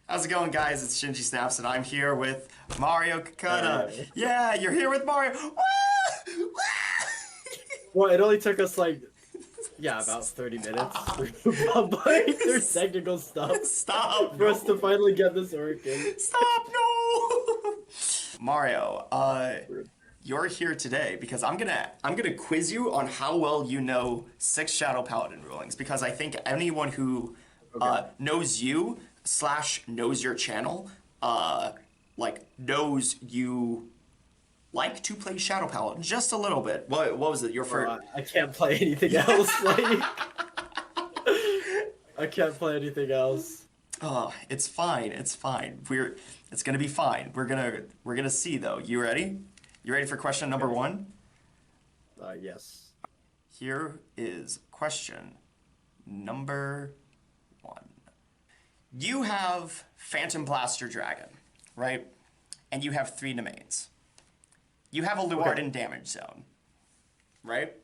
How's it going, guys? It's Shinji Snaps, and I'm here with Mario Cucuta. Hey. Yeah, you're here with Mario. Woo! Well, it only took us like, yeah, about 30 minutes through technical stuff Stop! for us to finally get this working. Stop! No! Mario, you're here today because I'm gonna quiz you on how well you know 6 Shadow Paladin rulings, because I think anyone who knows you / knows your channel like knows you like to play Shadow Paladin just a little bit. What was it? Your first? I can't play anything else. Like, I can't play anything else. Oh, it's fine. It's fine. It's gonna be fine. We're gonna see though. You ready? You ready for question number 1? Yes. Here is question number 1. You have Phantom Blaster Dragon, right? And you have 3 domains. You have a Luardan damage zone, right?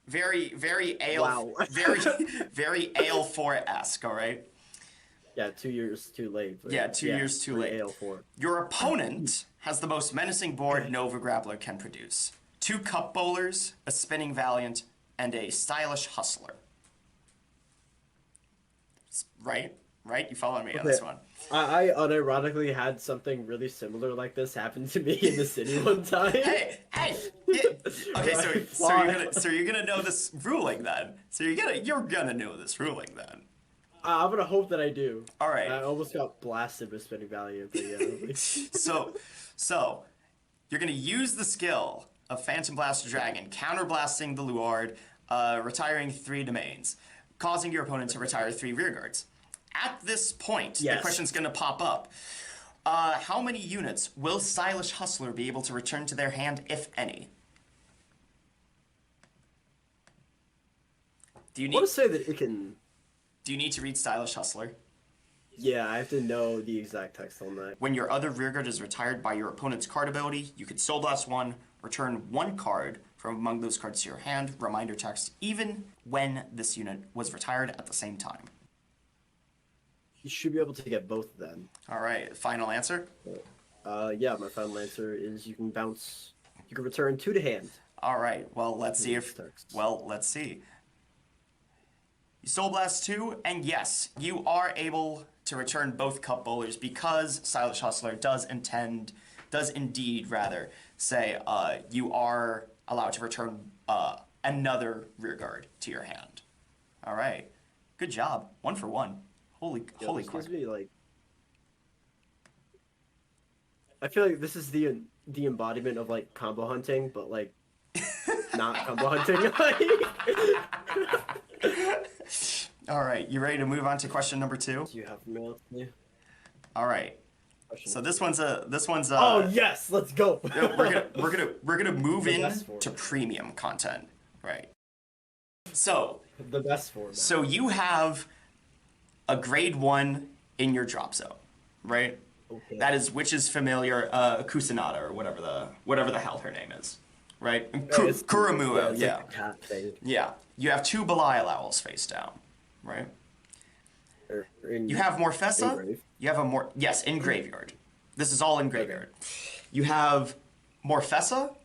Very Ale, Wow. very Ale 4-esque, all right? Yeah, 2 years too late. But Yeah, 2 years too late. AL4. Your opponent has the most menacing board Nova Grappler can produce. 2 Cup Bowlers, a Spinning Valiant, and a Stylish Hustler. Right? Right? You follow me on this one. I unironically had something really similar like this happen to me in the city one time. Hey! Yeah. Okay, so you're gonna know this ruling then. So you're gonna know this ruling then. I'm gonna hope that I do. All right. I almost got blasted with Spinning Valiant, but yeah. So you're gonna use the skill of Phantom Blaster Dragon, counterblasting the Luard, retiring 3 domains, causing your opponent to retire 3 rearguards. At this point, the question's gonna pop up. How many units will Stylish Hustler be able to return to their hand, if any? I want to say that it can... Do you need to read Stylish Hustler? Yeah, I have to know the exact text on that. When your other rearguard is retired by your opponent's card ability, you can Soul Blast 1, return 1 card from among those cards to your hand, reminder text, even when this unit was retired at the same time. You should be able to get both then. All right, final answer? Yeah, my final answer is you can return 2 to hand. All right, well, let's see if... Well, let's see. You Soul Blast 2, and yes, you are able to return both Cup Bowlers because Stylish Hustler does indeed say you are allowed to return another rearguard to your hand. All right, good job. 1 for 1. Holy crap. I feel like this is the embodiment of like combo hunting, but like not combo hunting. All right, you ready to move on to question number 2? Do you have mail? Yeah. All right. So this one's Oh yes, let's go. we're gonna move in to premium content, right? So the best form. So you have a grade 1 in your drop zone, right? Okay. That is Witch's Familiar, Kusanada, or whatever the hell her name is, right? Kuramua, yeah. Like a cat thing. Yeah. You have 2 Belial Owls face down, right? You have Morfessa. You have yes, in graveyard. This is all in graveyard. Okay. You have Morfessa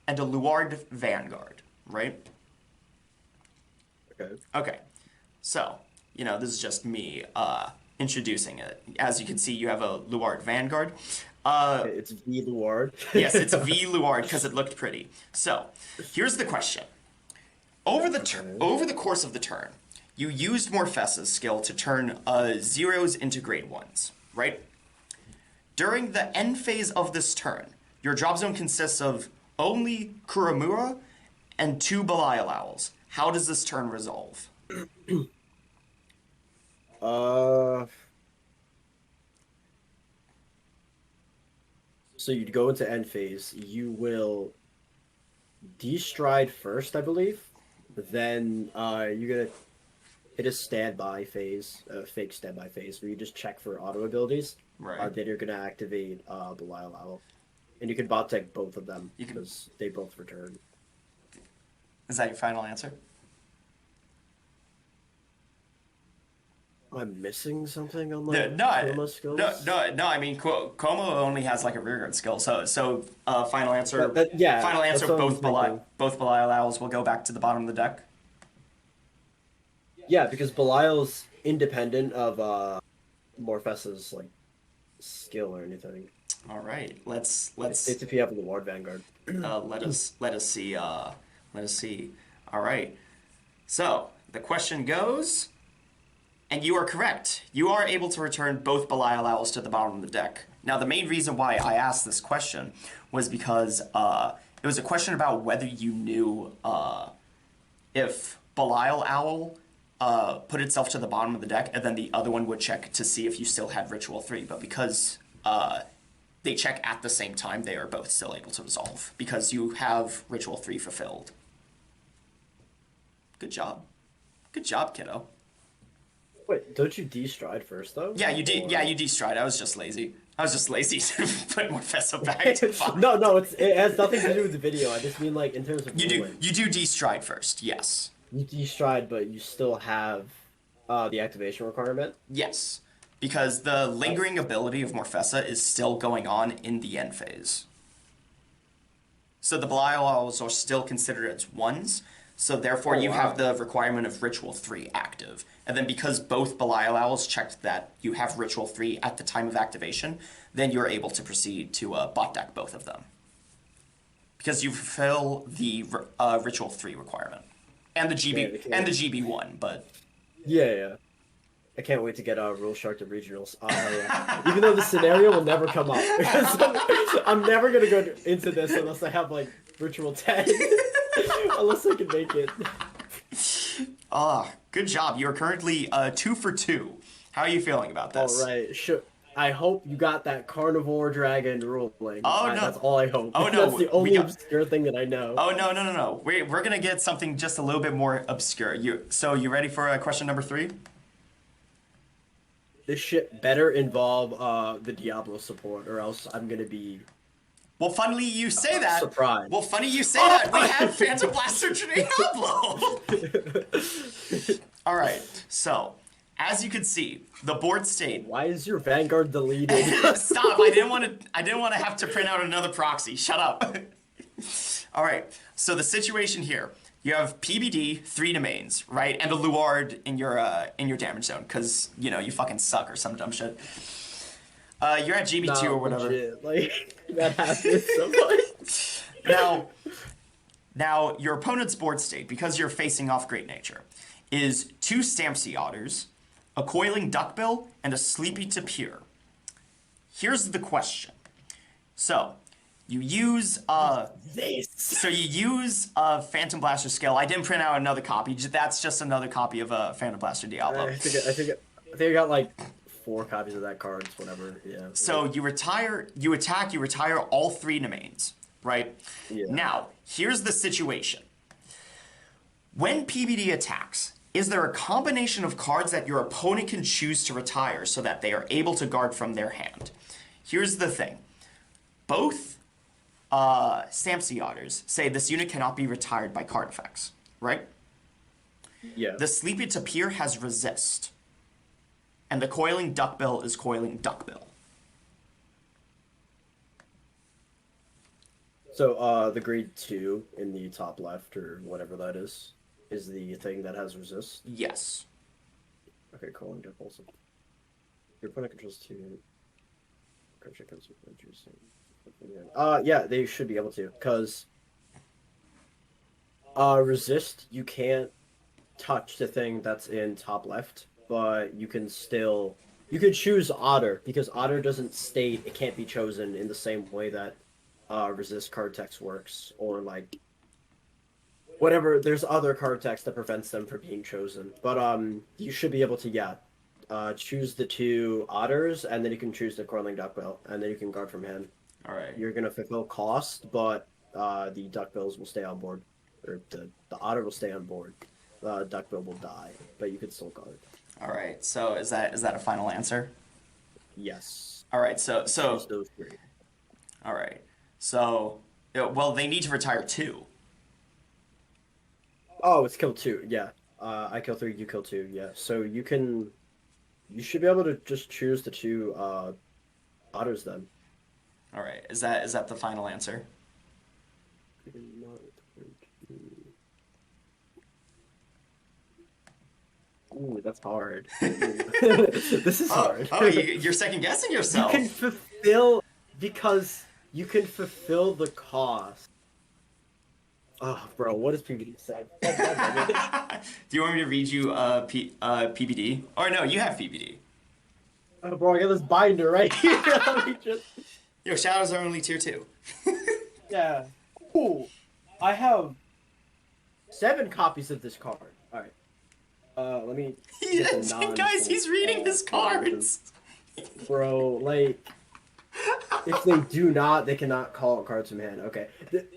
and a Luard Vanguard, right? Okay. Okay. So, this is just me introducing it. As you can see, you have a Luard Vanguard. It's V Luard. Yes, it's V Luard because it looked pretty. So, here's the question. Over the course of the turn, you used Morfessa's skill to turn 0s into grade 1s, right? During the end phase of this turn, your drop zone consists of only Kuramura and 2 Belial Owls. How does this turn resolve? So you'd go into end phase. You will destride first, I believe. Then you're gonna hit a standby phase, a fake standby phase, where you just check for auto abilities. Right. Then you're gonna activate Belial Owl, and you can bot tech both of them because they both return. Is that your final answer? Am I missing something on No, like no, Chroma skills? no. I mean, Como only has like a rearguard skill. So, final answer. Yeah, Final answer. that's what I'm thinking. Both Belial Owls will go back to the bottom of the deck. Yeah, because Belial's independent of Morphesa's like skill or anything. All right. Let's It's if you have the Ward Vanguard. let us see. Let us see. All right. So the question goes, and you are correct. You are able to return both Belial Owls to the bottom of the deck. Now, the main reason why I asked this question was because it was a question about whether you knew if Belial Owl put itself to the bottom of the deck, and then the other one would check to see if you still had Ritual 3. But because they check at the same time, they are both still able to resolve, because you have Ritual 3 fulfilled. Good job. Good job, kiddo. Wait, don't you de-stride first though? Yeah, you did. Yeah, you de-stride. I was just lazy. I was just lazy to put more Fesso back to five. No, it has nothing to do with the video. I just mean like in terms of You ruling. do de-stride first, yes. You de-stride, but you still have the activation requirement. Yes, because the lingering ability of Morpheса is still going on in the end phase. So the Belial Owls are still considered as ones, so therefore you have the requirement of Ritual 3 active. And then because both Belial Owls checked that you have Ritual 3 at the time of activation, then you're able to proceed to bot deck both of them. Because you fulfill the Ritual 3 requirement. And the GB1, but... Yeah. I can't wait to get Rule Shark to regionals. Yeah. Even though the scenario will never come up. I'm never going to go into this unless I have, like, Ritual 10. Unless I can make it. Good job. You're currently 2 for 2. How are you feeling about this? All right. Sure. I hope you got that Carnivore Dragon ruling. Oh, no. That's all I hope. Oh, no. That's the only obscure thing that I know. Oh, no. We're going to get something just a little bit more obscure. So you ready for question number 3? This shit better involve the Diablo support, or else I'm going to be... Well, funnily you say that. Surprised. Well, funny you say that. We have Phantom Blaster Diablo. All right. So, as you can see, the board state. Why is your Vanguard deleted? Stop! I didn't want to have to print out another proxy. Shut up. All right. So the situation here, you have PBD 3 domains, right, and a Luard in your damage zone, because you fucking suck or some dumb shit. You're at GB2 or whatever. Legit. Like, that happens so much. Now, your opponent's board state, because you're facing off Great Nature, is 2 Stampsy Otters, a Coiling Duckbill, and a Sleepy Tapir. Here's the question. So, you use Phantom Blaster skill. I didn't print out another copy. That's just another copy of a Phantom Blaster Diablo. I think I got like 4 copies of that card, whatever. Yeah. So you retire all 3 domains, right? Yeah. Now, here's the situation. When PBD attacks, is there a combination of cards that your opponent can choose to retire so that they are able to guard from their hand? Here's the thing. Both Stampsy Otters say this unit cannot be retired by card effects, right? Yeah. The Sleepy Tapir has resist. And the Coiling Duckbill is Coiling Duckbill. So, the grade 2 in the top left, or whatever that is the thing that has resist? Yes. Okay, Coiling Duckbill. Your opponent controls 2. Yeah, they should be able to, because resist, you can't touch the thing that's in top left, but you can choose Otter, because Otter doesn't state it can't be chosen in the same way that resist card text works, or like whatever, there's other card text that prevents them from being chosen. But you should be able to choose the 2 Otters, and then you can choose the Coiling Duckbill, and then you can guard from hand. All right. You're gonna fulfill cost, but the Duckbills will stay on board, or the Otter will stay on board. Duckbill will die, but you can still guard. All right. So is that a final answer? Yes. All right. So Choose those 3. All right. So well, they need to retire 2. Oh, it's kill 2. Yeah. I kill 3, you kill 2. Yeah. So you can You should be able to just choose the two otters then. All right. Is that the final answer? Ooh, that's hard. This is hard. You're second guessing You yourself. can fulfill because you can fulfill the cost. Oh, bro, what does PBD say? Do you want me to read you PBD? Or no, you have PBD. Oh, bro, I got this binder right here. Let me just... Yo, shadows are only tier 2. Yeah. Ooh, I have 7 copies of this card. All right. Let me. Get the Guys, he's reading his cards. Bro, like, if they do not, they cannot call out cards from hand. Okay.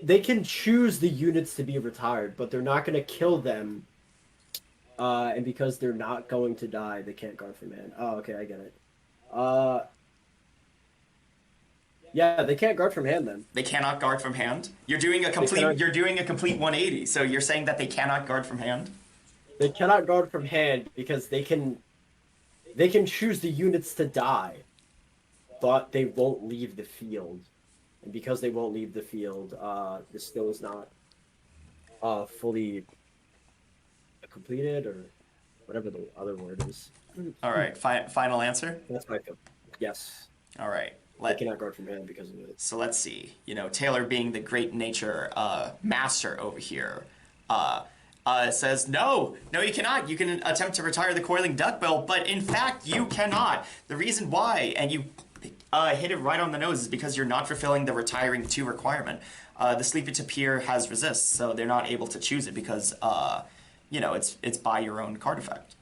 They can choose the units to be retired, but they're not going to kill them. And because they're not going to die, they can't guard from hand. Oh, okay, I get it. Yeah, they can't guard from hand then. They cannot guard from hand. You're doing a complete 180. So you're saying that they cannot guard from hand? They cannot guard from hand because they can choose the units to die, but they won't leave the field. And because they won't leave the field, this still is not fully completed, or whatever the other word is. All right, final answer? That's my feel. Yes. All right. They cannot guard from hand because of it. So let's see. Taylor being the great nature master over here, says, no, you cannot. You can attempt to retire the coiling duckbill, but in fact, you cannot. The reason why, and you hit it right on the nose, is because you're not fulfilling the retiring 2 requirement. The Sleepy Tapir has resist, so they're not able to choose it because, it's by your own card effect.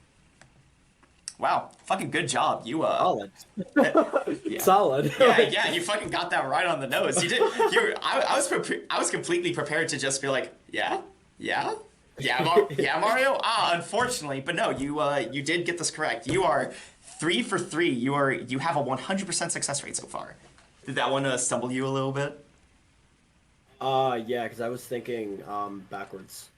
Wow, fucking good job. You Solid. Yeah. Solid. Yeah, you fucking got that right on the nose. You did. I was completely prepared to just be like, yeah, Mario. Unfortunately, but no, you did get this correct. You are 3 for 3. You have a 100% success rate so far. Did that one stumble you a little bit? Yeah, because I was thinking backwards.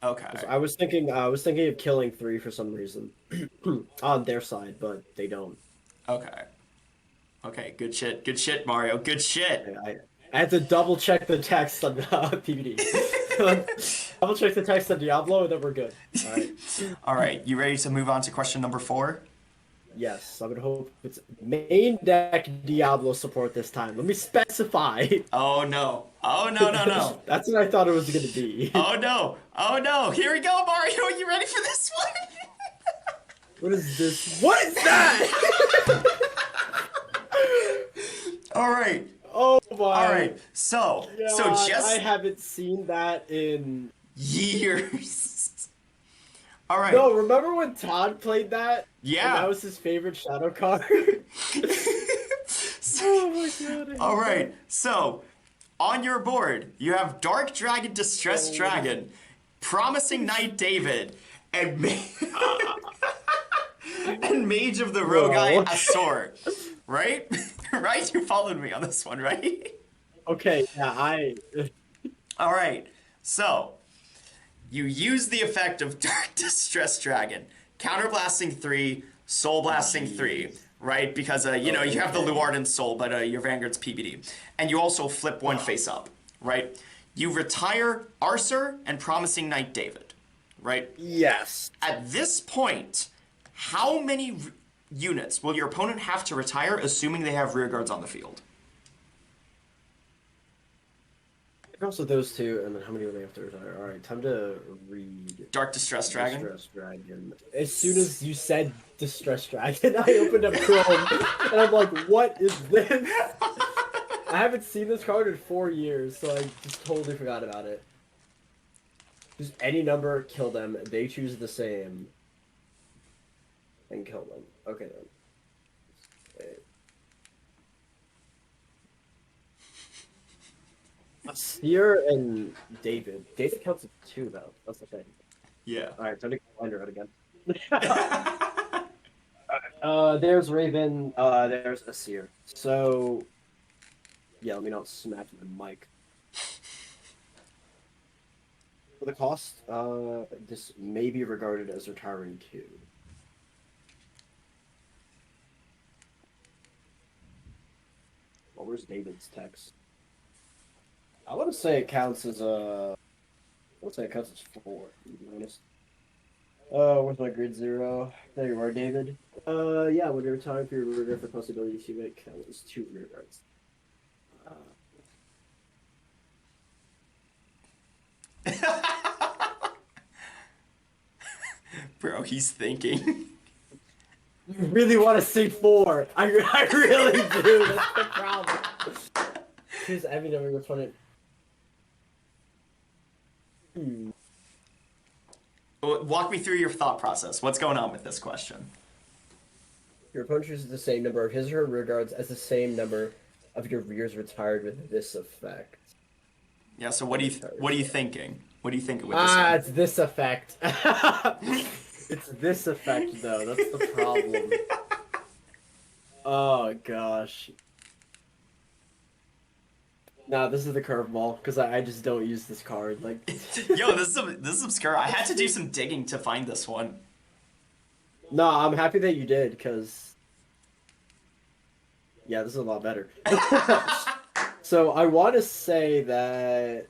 Okay. I was thinking of killing 3 for some reason on their side, but they don't. Okay. Good shit, Mario. Good shit. I had to double check the text on PBD. Double check the text on Diablo, and then we're good. All right. All right. You ready to move on to question number 4? Yes, I would hope it's main deck Diablo support this time. Let me specify. Oh no. That's what I thought it was going to be. Oh no. Here we go, Mario. Are you ready for this one? What is this? What is that? All right. Oh my. All right. So just I haven't seen that in years. All right. No, remember when Todd played that? Yeah. And that was his favorite shadow card. Oh my god. All right. So, on your board, you have Dark Dragon, Distressed Dragon, Promising Knight David, and and Mage of the Rogai Asor. Right? Right? You followed me on this one, right? Okay, yeah, All right. So, you use the effect of Dark Distressed Dragon, Counterblasting 3, Soul Blasting 3, right? Because, you have the Luarden Soul, but your Vanguard's PBD. And you also flip one face up, right? You retire Arcer and Promising Knight David, right? yes. At this point, how many units will your opponent have to retire, assuming they have rear guards on the field? Also those 2, and then how many do they have to retire? All right, time to read. Dark Distressed Dragon? Distressed Dragon. As soon as you said Distressed Dragon, I opened up Chrome, and I'm like, what is this? I haven't seen this card in 4 years, so I just totally forgot about it. Just any number, kill them. They choose the same. And kill them. Okay, then. Seer and David. David counts as 2, though. That's the thing. Yeah. Alright, time to find her out again. There's Raven, there's a Seer. So, yeah, let me not smack the mic. For the cost, this may be regarded as retiring 2. Oh, where's David's text? I want to say it counts as a. I want to say it counts as 4. To be honest. Where's my grid 0? There you are, David. Yeah, when you're time for your rear guard for possibilities, you make count as 2 rear guards. Bro, he's thinking. You really want to say 4? I really do. That's the problem. Here's every number what's funny. Walk me through your thought process. What's going on with this question? Your opponent chooses the same number of his or her rear guards as the same number of your rears retired with this effect. Yeah. So what are you thinking? What do you think with this? It's this effect. It's this effect though. That's the problem. Oh gosh. No, this is the curveball because I just don't use this card. Like, Yo, this is obscure. I had to do some digging to find this one. no, I'm happy that you did because, yeah, this is a lot better. So I want to say that.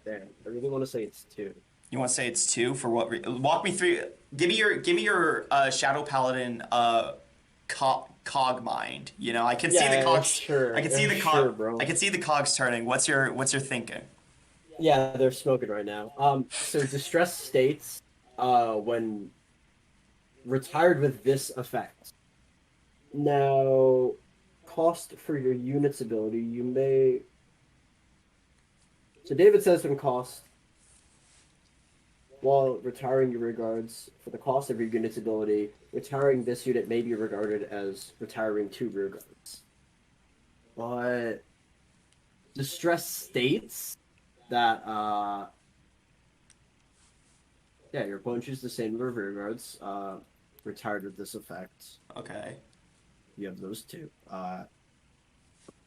Damn, I really want to say it's 2. You want to say it's 2 for what? Walk me through. Give me your Shadow Paladin cog mind. You know, I can see the cogs. Sure. I can see the Sure, cog. bro. I can see the cogs turning. What's your thinking? Yeah, they're smoking right now. So distress states, when retired with this effect. Now, cost for your unit's ability, you may. So David says when cost, while retiring your rear guards for the cost of your unit's ability, retiring this unit may be regarded as retiring 2 rear guards. But distress states that yeah, your opponent chooses the same number of rear guards, retired with this effect. Okay. You have those 2.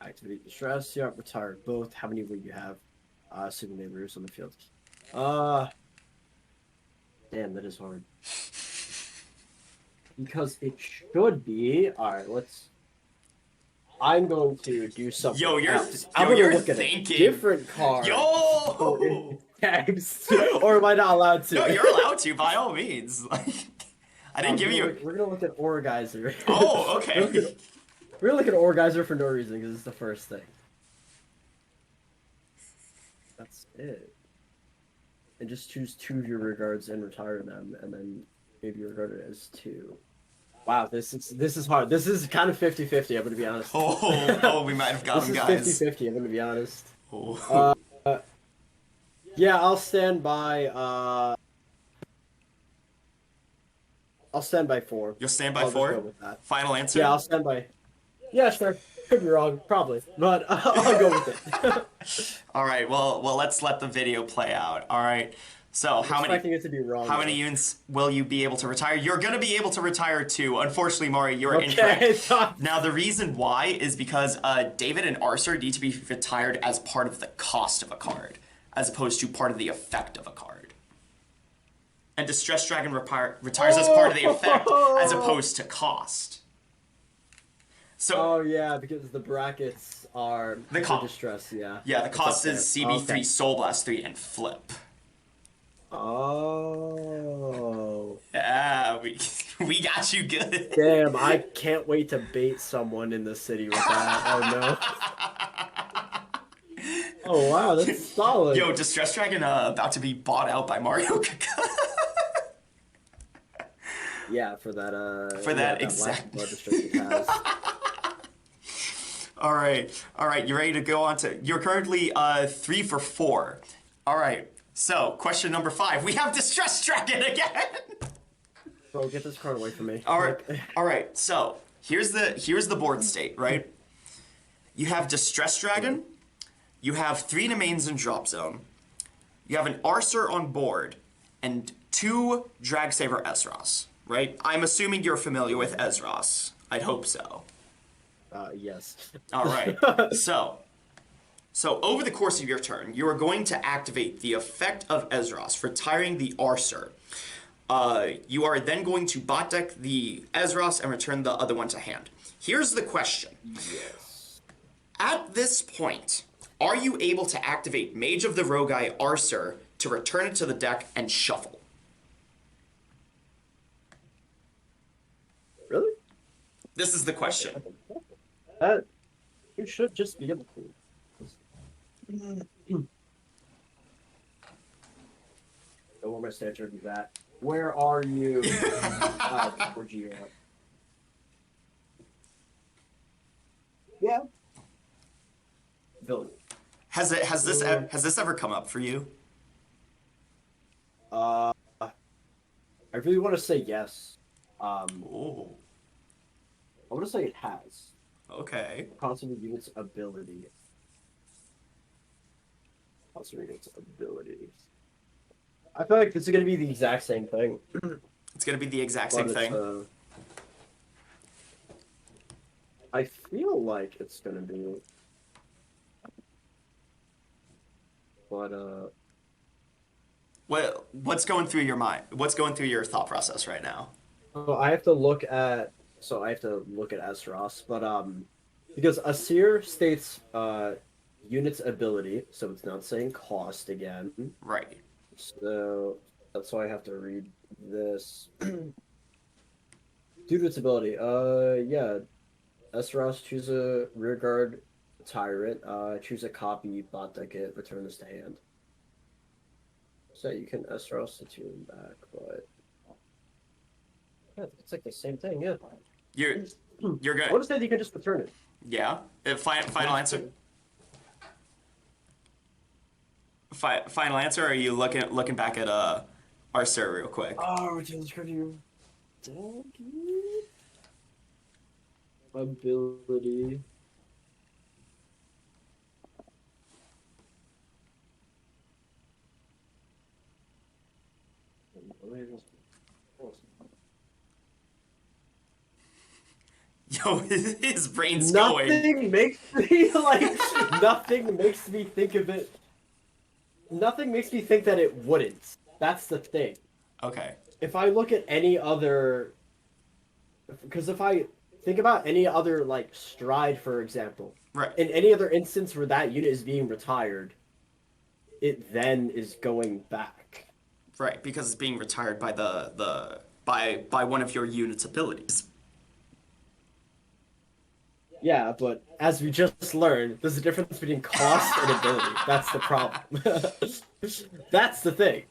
Activate distress, yeah, retired both. How many will you have? Assuming they have rears on the field. Damn, that is hard. Because it should be. Alright, let's. I'm going to do something. Yo, you're else. I'm gonna look at a thinking. different card. Yo. Text. Or am I not allowed to? No, you're allowed to by all means. Like, I didn't give you. We're gonna look at Orgeyser. Oh, okay. We're gonna look at Orgeyser for no reason because it's the first thing. That's it. And just choose 2 of your rear guards and retire them, and then maybe regard it as 2. Wow, this is hard. This is kind of 50-50, I'm gonna be honest. Oh, we might have got him, guys. This is 50-50, I'm gonna be honest. Oh. Yeah, I'll stand by. I'll stand by 4. You'll stand by I'll just 4? go with that. Final answer? Yeah, I'll stand by. Yeah, sure. Could be wrong, probably, but I'll go with it. All right. Well, let's let the video play out. All right. So, I'm expecting it to be wrong. How many units will you be able to retire? You're going to be able to retire 2. Unfortunately, Maury, you're incorrect. Now, the reason why is because David and Arcer need to be retired as part of the cost of a card, as opposed to part of the effect of a card. And Distress Dragon retires as part of the effect, as opposed to cost. So, oh yeah, because the brackets are the distress. Yeah. Yeah, the cost is CB3, Soul Blast 3, and Flip. Oh. Yeah, we got you good. Damn, I can't wait to bait someone in the city with that. Oh no. Oh wow, that's solid. Yo, Distress Dragon about to be bought out by Mario Cucuta. Yeah, for that for that exact blood restriction has. All right, you ready to go on to? You're currently 3 for 4. All right. So, question number 5. We have Distress Dragon again. Bro, get this card away from me. All right. So, here's the board state, right? You have Distress Dragon. You have 3 domains in drop zone. You have an Arcer on board, and 2 Dragsaber Esros, right? I'm assuming you're familiar with Esros. I'd hope so. Yes. All right. So over the course of your turn, you are going to activate the effect of Esros, retiring the Arcer. You are then going to bot deck the Esros and return the other one to hand. Here's the question. Yes. At this point, are you able to activate Mage of the Rogai Arcer to return it to the deck and shuffle? Really? This is the question. You should just be able to. Know where my standard is at. Where are you? Where'd you at? Yeah. Villain. Has this ever come up for you? I really want to say yes. Oh, I want to say it has. okay. Constant unit's ability. Constant unit's ability. I feel like this is gonna be the exact same thing. It's gonna be the exact same thing. I feel like it's gonna be, but What's going through your mind? What's going through your thought process right now? so I have to look at Esros, but because Asir states unit's ability, so it's not saying cost again. Right. So that's why I have to read this. Due to its ability, yeah, Esros, choose a rearguard tyrant, choose a copy, bot deck it, return this to hand. So you can Esros the tune back, but yeah, it's like the same thing, yeah. You're I good. would say you can just return it. Yeah. Final answer. Final answer. Or are you looking back at Arcer real quick? Oh, return this card to your deck. Ability. Yo, his brain's Nothing going. makes me like. Nothing makes me think of it. Nothing makes me think that it wouldn't. That's the thing. Okay. If I look at any other, because if I think about any other like stride, for example, Right. in any other instance where that unit is being retired, it then is going back. Right, because it's being retired by by one of your unit's abilities. Yeah, but as we just learned, there's a difference between cost and ability. That's the problem. That's the thing.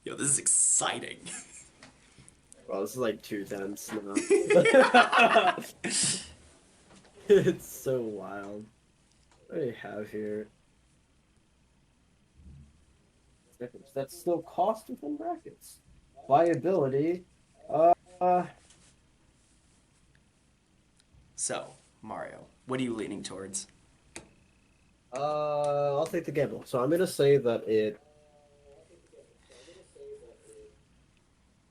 Yo, this is exciting. Well, this is like 2 tenths now. It's so wild. What do you have here? That's still cost within brackets. Viability. So, Mario, what are you leaning towards? I'll take the gamble. So I'm gonna say that it.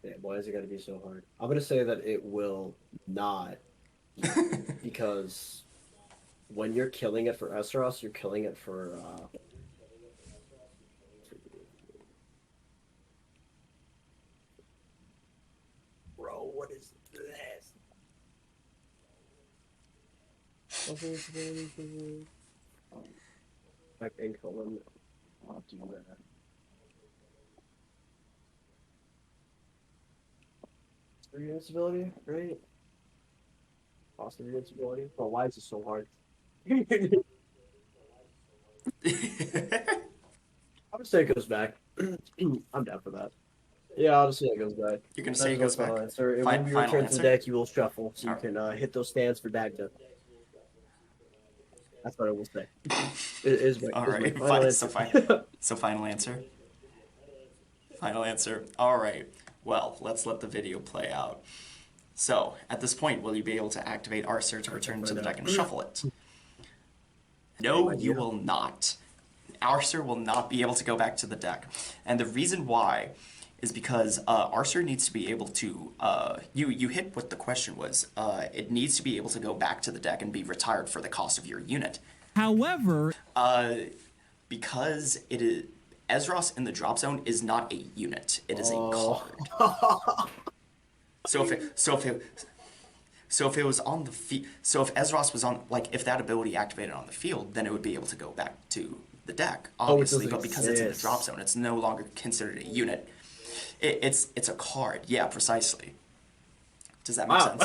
Yeah, why is it gotta be so hard? I'm gonna say that it will not, because when you're killing it for Esros, you're killing it for. Bro, what is this? Back in colon. I'll do that. Invincibility, right? Lost of invincibility. Oh, why is it so hard? I'm gonna say it goes back. I'm down for that. Yeah, I'll just say it goes back. You're gonna say it goes back? Answer. It Fin- will be final returned to answer? the deck. You will shuffle, so you Alright. can hit those stands for Dagda. That's what I will say. It is my, All is my right, final answer. So final answer. Final answer. All right. Well, let's let the video play out. So, at this point, will you be able to activate Arcer to return to the deck and shuffle it? No, you will not. Arcer will not be able to go back to the deck. And the reason why is because Arcer needs to be able to, you hit what the question was. It needs to be able to go back to the deck and be retired for the cost of your unit. However, Because it is, Esros in the drop zone is not a unit. It is a Oh. card. So if it, so if it, so if it was on the so if Esros was on, like, if that ability activated on the field, then it would be able to go back to the deck, Oh, it obviously. doesn't But because it's in the exist. drop zone, it's no longer considered a unit. It's a card. Yeah, precisely. Does that make Wow.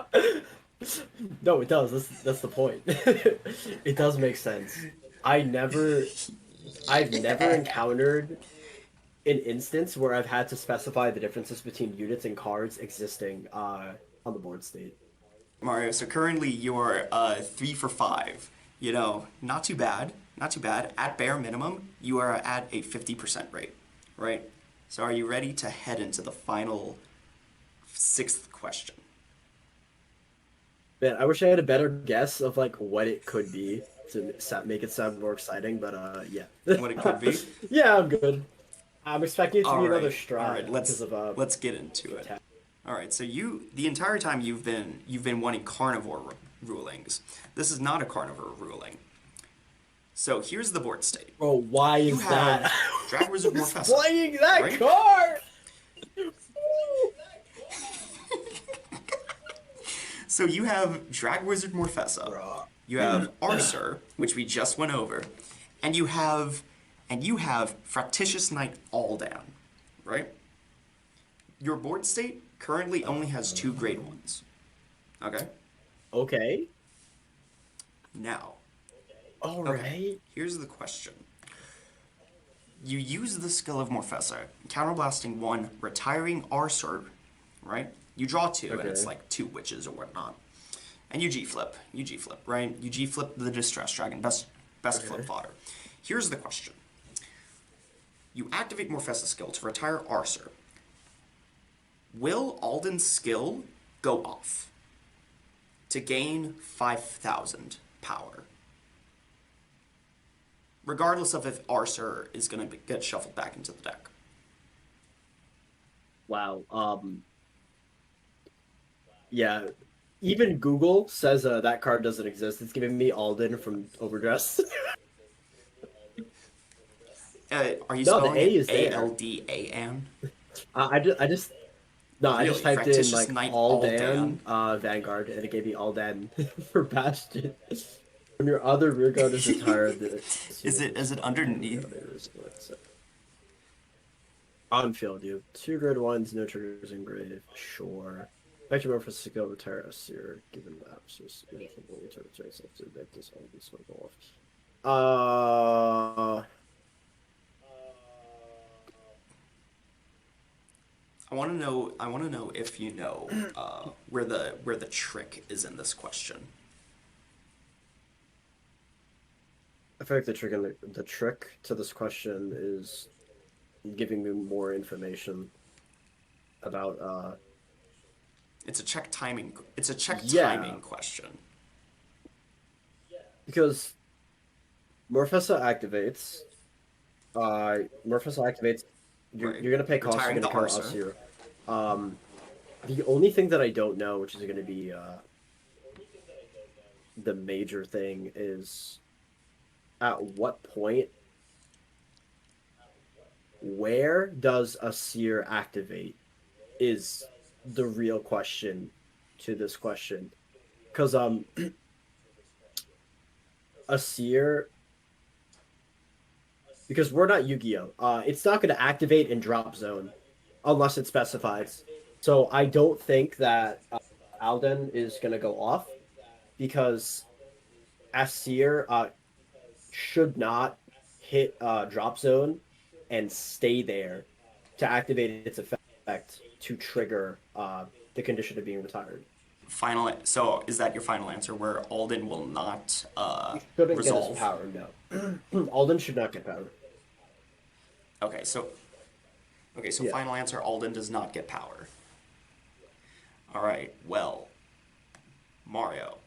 sense? No, it does. That's the point. It does make sense. I've never encountered an instance where I've had to specify the differences between units and cards existing on the board state. Mario, so currently you're 3 for 5. You know, not too bad. Not too bad. At bare minimum, you are at a 50% rate, right? So are you ready to head into the final 6th question? Man, I wish I had a better guess of like what it could be to make it sound more exciting, but yeah. What it could be? Yeah, I'm good. I'm expecting it to All be another right, stride all right. because of Let's get into it. attack. All right. So the entire time you've been wanting carnivore rulings. This is not a carnivore ruling. So here's the board state. Bro, why You is have that? Drag Wizard Who's Morfessa. playing that right? card? So you have Drag Wizard Morfessa. Bruh. You have Arcer, which we just went over, and you have Fractitious Knight Aldan, right? Your board state currently only has 2 grade 1s. Okay? Okay. Now, All okay, right. here's the question. You use the skill of Morfessa, counterblasting 1, retiring Arcer, right? You draw 2, and it's Okay. like 2 witches or whatnot. And you G-flip, right? You G-flip the Distress Dragon, best flip fodder. Here's the question. You activate Morfessa's skill to retire Arcer. Will Alden's skill go off to gain 5,000 power? Regardless of if Arcer is going to get shuffled back into the deck. Wow. Yeah. Even Google says that card doesn't exist. It's giving me Alden from Overdress. Are you No, the spelling A it is there. A-L-D-A-N? I just no, I just Really? typed in Fractitious like Knight Aldan, Vanguard, and it gave me Aldan for Bastion. When your other rear guard is retired, Is it underneath? On field, you have 2 grade 1s, no triggers engraved. Sure. Actually, more for skill retire a seer, given the absence of anything will return to itself to make this all be smoke off. I want to know if you know where the trick is in this question. I feel like the trick to this question is giving me more information about It's a check timing. It's a check Yeah. timing question. because Morfessa activates. Morfessa activates. Right. You're gonna pay cost. You're Retiring gonna the kill Arcer. Asir. The only thing that I don't know, which is gonna be the major thing, is at what point, where does Asir activate? Is the real question to this question, because Asir, because we're not Yu-Gi-Oh! It's not going to activate in drop zone unless it specifies. So I don't think that Alden is going to go off because Asir should not hit drop zone and stay there to activate its effect to trigger the condition of being retired. So is that your final answer, where Alden will not Shouldn't resolve? get his power, no. Alden should not get power. Okay, so Yeah. final answer, Alden does not get power. All right, well, Mario,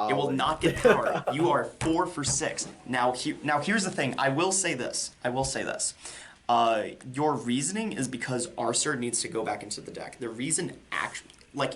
it will not get power. You are 4 for 6. Now here's the thing. I will say this. Your reasoning is because Arcer needs to go back into the deck. The reason,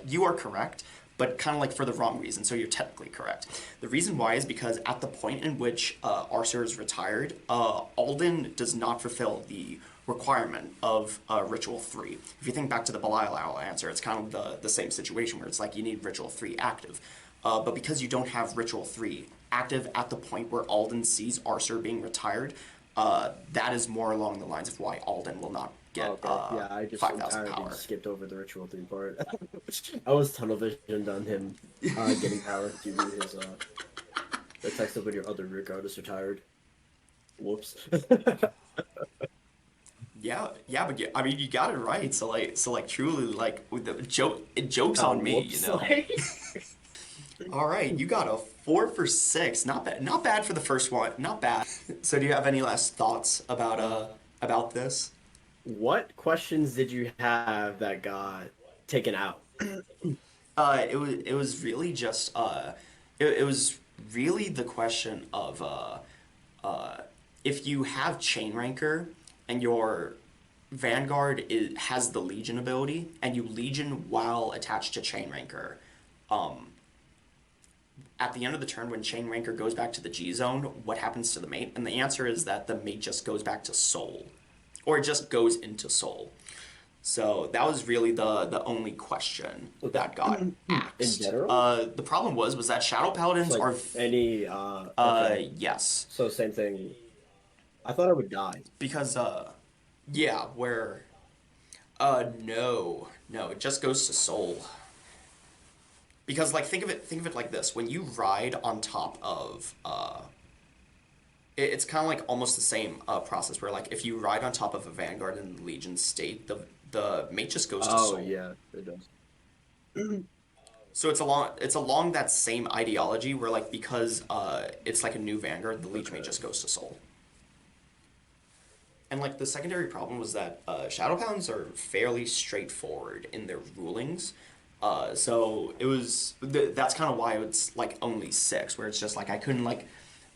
you are correct, but kind of like for the wrong reason, so you're technically correct. The reason why is because at the point in which Arcer is retired, Alden does not fulfill the requirement of Ritual 3. If you think back to the Belial Owl answer, it's kind of the same situation where it's like you need Ritual 3 active. But because you don't have Ritual 3 active at the point where Alden sees Arcer being retired, that is more along the lines of why Alden will not get Yeah, I just 5,000 entirely power. skipped over the Ritual 3 part. I was tunnel visioned on him getting power due to his the text of when your other rear guard is retired. Whoops. Yeah, but I mean, you got it right. So like, truly, like, with the joke's on me, you Whoops. know. All right, you got a 4 for 6. Not bad for the first one. Not bad. So, do you have any last thoughts about this? What questions did you have that got taken out? It was really just it was really the question of if you have Chain Ranker and your Vanguard has the Legion ability and you Legion while attached to Chain Ranker, at the end of the turn when Chain Ranker goes back to the G zone, what happens to the mate? And the answer is that the mate just goes back to Soul, or it just goes into Soul. So that was really the only question that got In axed. general? The problem was that Shadow Paladins Like are any okay. yes, So same thing. I thought I would die. because yeah, where no, it just goes to Soul. Because like think of it like this: when you ride on top of it's kind of like almost the same process where like if you ride on top of a Vanguard in the Legion state, the mate just goes to Oh Soul. yeah, it does. So it's along that same ideology where like because it's like a new Vanguard, the Legion mate just goes to Soul. And like the secondary problem was that Shadow Paladins are fairly straightforward in their rulings. So it was that's kind of why it's like only 6, where it's just like I couldn't like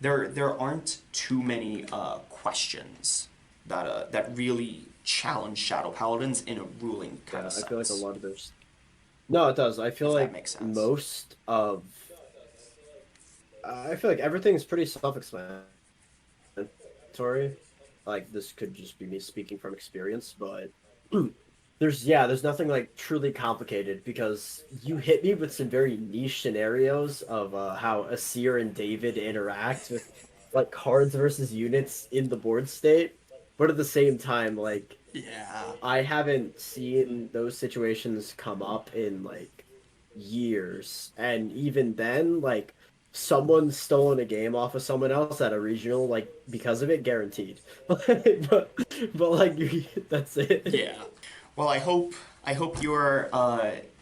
there aren't too many questions that really challenge Shadow Paladins in a ruling kind Yeah, of I feel like a sense. lot of those. No, it does. If that makes sense. I feel like everything's pretty self-explanatory. Like this could just be me speaking from experience, but there's nothing like truly complicated because you hit me with some very niche scenarios of how Asir and David interact with like cards versus units in the board state, but at the same time, like Yeah. I haven't seen those situations come up in like years. And even then, like someone's stolen a game off of someone else at a regional, like because of it, guaranteed. but like that's it. Yeah. Well, I hope your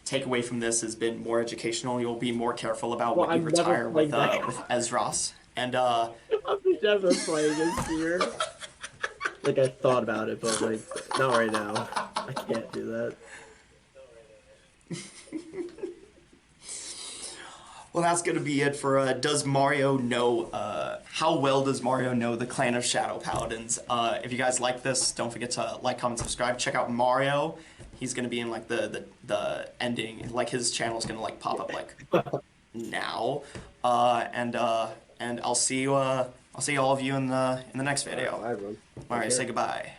takeaway from this has been more educational. You'll be more careful about Well, when you I'm never retire playing that. with Esros. And I'm never playing this year. Like I thought about it, but like not right now. I can't do that. well, that's gonna be it for does Mario know how well does Mario know the clan of Shadow Paladins? If you guys like this, don't forget to like, comment, subscribe. Check out Mario. He's gonna be in like the ending. Like his channel's gonna like pop up like now. And I'll see you. I'll see all of you in the next video. Bye, everyone. All right, Take say care. goodbye.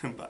Bye.